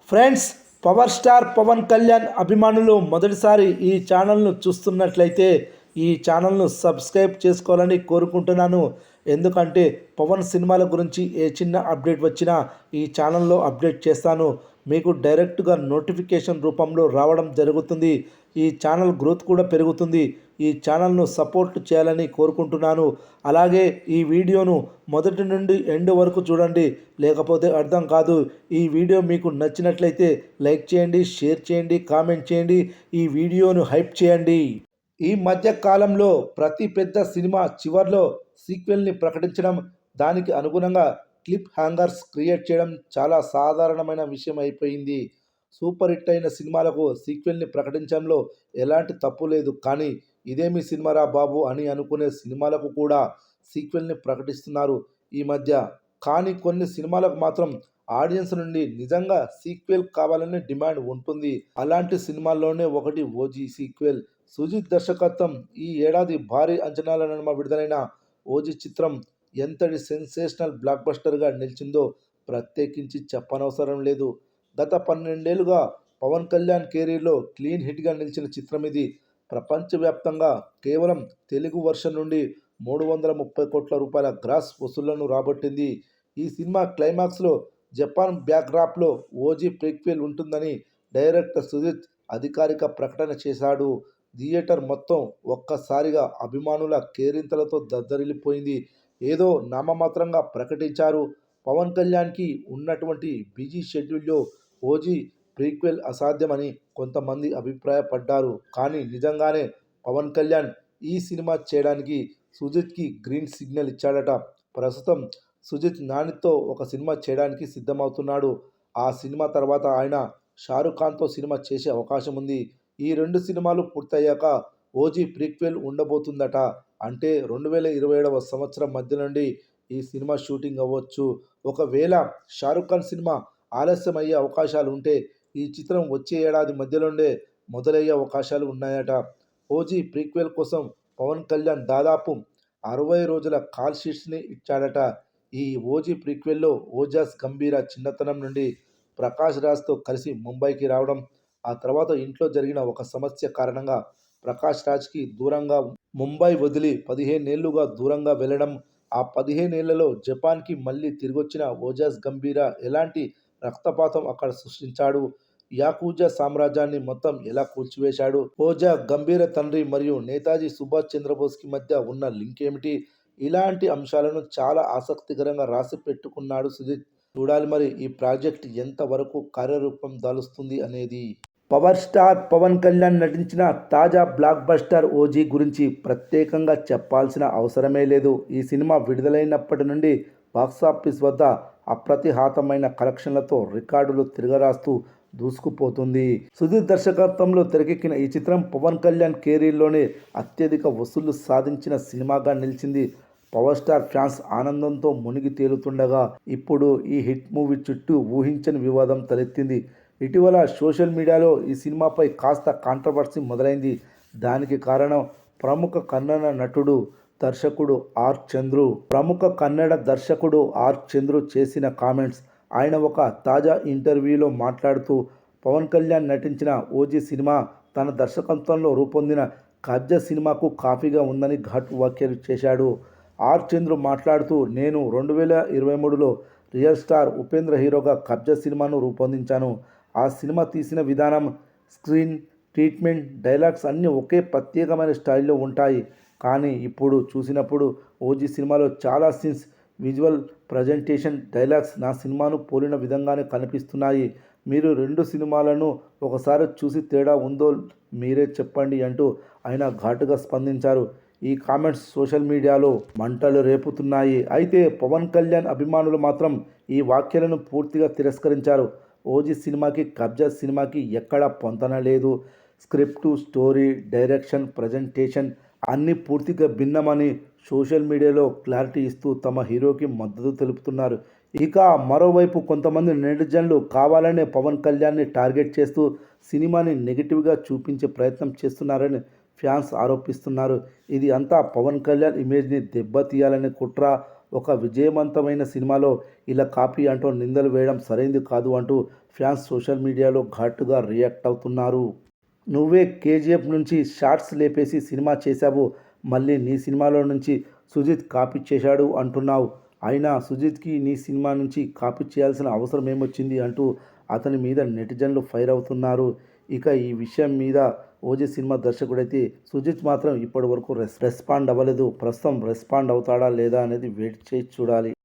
Friends, power star Pawan Kalyan అభిమానులు మొదటిసారి ఈ ఛానల్ను చూస్తున్నట్లయితే ఈ ఛానల్ను సబ్స్క్రైబ్ చేసుకోవాలని కోరుకుంటున్నాను. ఎందుకంటే పవన్ సినిమాల గురించి ఏ చిన్న అప్డేట్ వచ్చినా ఈ ఛానల్లో అప్డేట్ చేస్తాను. మీకు డైరెక్ట్గా నోటిఫికేషన్ రూపంలో రావడం జరుగుతుంది. ఈ ఛానల్ గ్రోత్ కూడా పెరుగుతుంది. ఈ ఛానల్ను సపోర్ట్ చేయాలని కోరుకుంటున్నాను. అలాగే ఈ వీడియోను మొదటి నుండి ఎండ్ వరకు చూడండి, లేకపోతే అర్థం కాదు. ఈ వీడియో మీకు నచ్చినట్లయితే లైక్ చేయండి, షేర్ చేయండి, కామెంట్ చేయండి, ఈ వీడియోను హైప్ చేయండి. ఈ మధ్య కాలంలో ప్రతి పెద్ద సినిమా చివర్లో సీక్వెల్ని ప్రకటించడం, దానికి అనుగుణంగా క్లిప్ హ్యాంగర్స్ క్రియేట్ చేయడం చాలా సాధారణమైన విషయం అయిపోయింది. సూపర్ హిట్ అయిన సినిమాలకు సీక్వెల్ని ప్రకటించడంలో ఎలాంటి తప్పు లేదు. కానీ ఇదేమి సినిమారా బాబు అని అనుకునే సినిమాలకు కూడా సీక్వెల్ని ప్రకటిస్తున్నారు ఈ మధ్య. కానీ కొన్ని సినిమాలకు మాత్రం ఆడియన్స్ నుండి నిజంగా సీక్వెల్ కావాలనే డిమాండ్ ఉంటుంది. అలాంటి సినిమాల్లోనే ఒకటి ఓజీ సీక్వెల్. సుజిత్ దర్శకత్వం, ఈ ఏడాది భారీ అంచనాల నడుమ విడుదలైన ఓజీ చిత్రం ఎంతటి సెన్సేషనల్ బ్లాక్ బస్టర్గా నిలిచిందో ప్రత్యేకించి చెప్పనవసరం లేదు. గత 12 ఏళ్లుగా పవన్ కళ్యాణ్ కెరీర్లో క్లీన్ హిట్గా నిలిచిన చిత్రం ఇది. ప్రపంచవ్యాప్తంగా కేవలం తెలుగు వర్షన్ నుండి 330 కోట్ల రూపాయల గ్రాస్ వసూళ్లను రాబట్టింది. ఈ సినిమా క్లైమాక్స్లో జపాన్ బ్యాక్డ్రాప్లో ఓజీ ప్రీక్వెల్ ఉంటుందని డైరెక్టర్ సుజిత్ అధికారిక ప్రకటన చేశాడు. థియేటర్ మొత్తం ఒక్కసారిగా అభిమానుల కేరింతలతో దద్దరిల్లిపోయింది. ఏదో నామమాత్రంగా ప్రకటించారు. పవన్ కళ్యాణ్కి ఉన్నటువంటి బిజీ షెడ్యూల్లో ఓజీ ప్రీక్వెల్ అసాధ్యమని కొంతమంది అభిప్రాయపడ్డారు. కానీ నిజంగానే పవన్ కళ్యాణ్ ఈ సినిమా చేయడానికి సుజిత్కి గ్రీన్ సిగ్నల్ ఇచ్చాడట. ప్రస్తుతం సుజిత్ నానితో ఒక సినిమా చేయడానికి సిద్ధమవుతున్నాడు. ఆ సినిమా తర్వాత ఆయన షారుఖ్ ఖాన్తో సినిమా చేసే అవకాశం ఉంది. ఈ 2 సినిమాలు పూర్తయ్యాక ఓజీ ప్రీక్వెల్ ఉండబోతుందట. అంటే 2027వ సంవత్సరం మధ్య నుండి ఈ సినిమా షూటింగ్ అవ్వచ్చు. ఒకవేళ షారుఖ్ ఖాన్ సినిమా ఆలస్యం అయ్యే అవకాశాలు ఉంటే ఈ చిత్రం వచ్చే ఏడాది మధ్యలోనే మొదలయ్యే అవకాశాలు ఉన్నాయట. ఓజీ ప్రీక్వెల్ కోసం పవన్ కళ్యాణ్ దాదాపు 60 రోజుల కాల్ షీట్స్ని ఇచ్చాడట. ఈ ఓజీ ప్రీక్వెల్లో ఓజాస్ గంభీర చిన్నతనం నుండి ప్రకాష్ రాజ్తో కలిసి ముంబైకి రావడం, ఆ తర్వాత ఇంట్లో జరిగిన ఒక సమస్య కారణంగా ప్రకాష్ రాజ్కి దూరంగా ముంబై వదిలి 15 ఏళ్లుగా దూరంగా వెళ్ళడం, ఆ 15 ఏళ్లలో జపాన్కి మళ్ళీ తిరిగొచ్చిన ఓజాస్ గంభీర ఎలాంటి రక్తపాతం అక్కడ సృష్టించాడు, యాకుజా సామ్రాజ్యాన్ని మొత్తం ఎలా కూల్చివేశాడు, ఓజా గంభీర తండ్రి మరియు నేతాజీ సుభాష్ చంద్రబోస్కి మధ్య ఉన్న లింక్ ఏమిటి, ఇలాంటి అంశాలను చాలా ఆసక్తికరంగా రాసి పెట్టుకున్నాడు సుజిత్. చూడాలి మరి ఈ ప్రాజెక్ట్ ఎంత వరకు కార్యరూపం దాలుస్తుంది అనేది. పవర్ స్టార్ పవన్ కళ్యాణ్ నటించిన తాజా బ్లాక్ బస్టర్ ఓజీ గురించి ప్రత్యేకంగా చెప్పాల్సిన అవసరమే లేదు. ఈ సినిమా విడుదలైనప్పటి నుండి బాక్సాఫీస్ వద్ద అప్రతిహాతమైన కలెక్షన్లతో రికార్డులు తిరగరాస్తూ దూసుకుపోతుంది. సుధీర్ దర్శకత్వంలో తెరకెక్కిన ఈ చిత్రం పవన్ కళ్యాణ్ కెరీర్లోనే అత్యధిక వసూళ్లు సాధించిన సినిమాగా నిలిచింది. పవర్ స్టార్ ఫ్యాన్స్ ఆనందంతో మునిగి తేలుతుండగా ఇప్పుడు ఈ హిట్ మూవీ చుట్టూ ఊహించని వివాదం తలెత్తింది. ఇటీవల సోషల్ మీడియాలో ఈ సినిమాపై కాస్త కాంట్రవర్సీ మొదలైంది. దానికి కారణం ప్రముఖ కన్నడ నటుడు, దర్శకుడు ఆర్ చంద్రు చేసిన కామెంట్స్. ఆయన ఒక తాజా ఇంటర్వ్యూలో మాట్లాడుతూ పవన్ కళ్యాణ్ నటించిన ఓజీ సినిమా తన దర్శకత్వంలో రూపొందిన కబ్జా సినిమాకు కాపీగా ఉందని ఘాటు వ్యాఖ్యలు చేశాడు. ఆర్ చంద్రు మాట్లాడుతూ, నేను 2023లో రియల్ స్టార్ ఉపేంద్ర హీరోగా కబ్జా సినిమాను రూపొందించాను. ఆ సినిమా తీసిన విధానం, స్క్రీన్ ట్రీట్మెంట్, డైలాగ్స్ అన్నీ ఒకే ప్రత్యేకమైన స్టైల్లో ఉంటాయి. కానీ ఇప్పుడు చూసినప్పుడు ఓజీ సినిమాలో చాలా సీన్స్, విజువల్ ప్రజెంటేషన్, డైలాగ్స్ నా సినిమాను పోలిన విధంగానే కనిపిస్తున్నాయి. మీరు 2 సినిమాలను ఒకసారి చూసి తేడా ఉందో మీరే చెప్పండి అంటూ ఆయన ఘాటుగా స్పందించారు. ఈ కామెంట్స్ సోషల్ మీడియాలో మంటలు రేపుతున్నాయి. అయితే పవన్ కళ్యాణ్ అభిమానులు మాత్రం ఈ వ్యాఖ్యలను పూర్తిగా తిరస్కరించారు. ఓజీ సినిమాకి కబ్జా సినిమాకి ఎక్కడా పొంతన లేదు. స్క్రిప్టు, స్టోరీ, డైరెక్షన్, ప్రజెంటేషన్ అన్నీ పూర్తిగా భిన్నమని సోషల్ మీడియాలో క్లారిటీ ఇస్తూ తమ హీరోకి మద్దతు తెలుపుతున్నారు. ఇక మరోవైపు కొంతమంది నెటిజన్లు కావాలనే పవన్ కళ్యాణ్ని టార్గెట్ చేస్తూ సినిమాని నెగిటివ్గా చూపించే ప్రయత్నం చేస్తున్నారని ఫ్యాన్స్ ఆరోపిస్తున్నారు. ఇది అంతా పవన్ కళ్యాణ్ ఇమేజ్ని దెబ్బతీయాలనే కుట్ర, ఒక విజయవంతమైన సినిమాలో ఇలా కాపీ అంటూ నిందలు వేయడం సరైంది కాదు అంటూ ఫ్యాన్స్ సోషల్ మీడియాలో ఘాటుగా రియాక్ట్ అవుతున్నారు. నువ్వే కేజీఎఫ్ నుంచి షార్ట్స్ లేపేసి సినిమా చేశావు, మళ్ళీ నీ సినిమాలో నుంచి సుజిత్ కాపీ చేశాడు అంటున్నావు. అయినా సుజిత్కి నీ సినిమా నుంచి కాపీ చేయాల్సిన అవసరం ఏమొచ్చింది అంటూ అతని మీద నెటిజన్లు ఫైర్ అవుతున్నారు. ఇక ఈ విషయం మీద ఓజీ సినిమా దర్శకుడైతే సుజిత్ మాత్రం ఇప్పటి వరకు రెస్పాండ్ అవ్వలేదు. ప్రస్తుతం రెస్పాండ్ అవుతాడా లేదా అనేది వెయిట్ చేసి చూడాలి.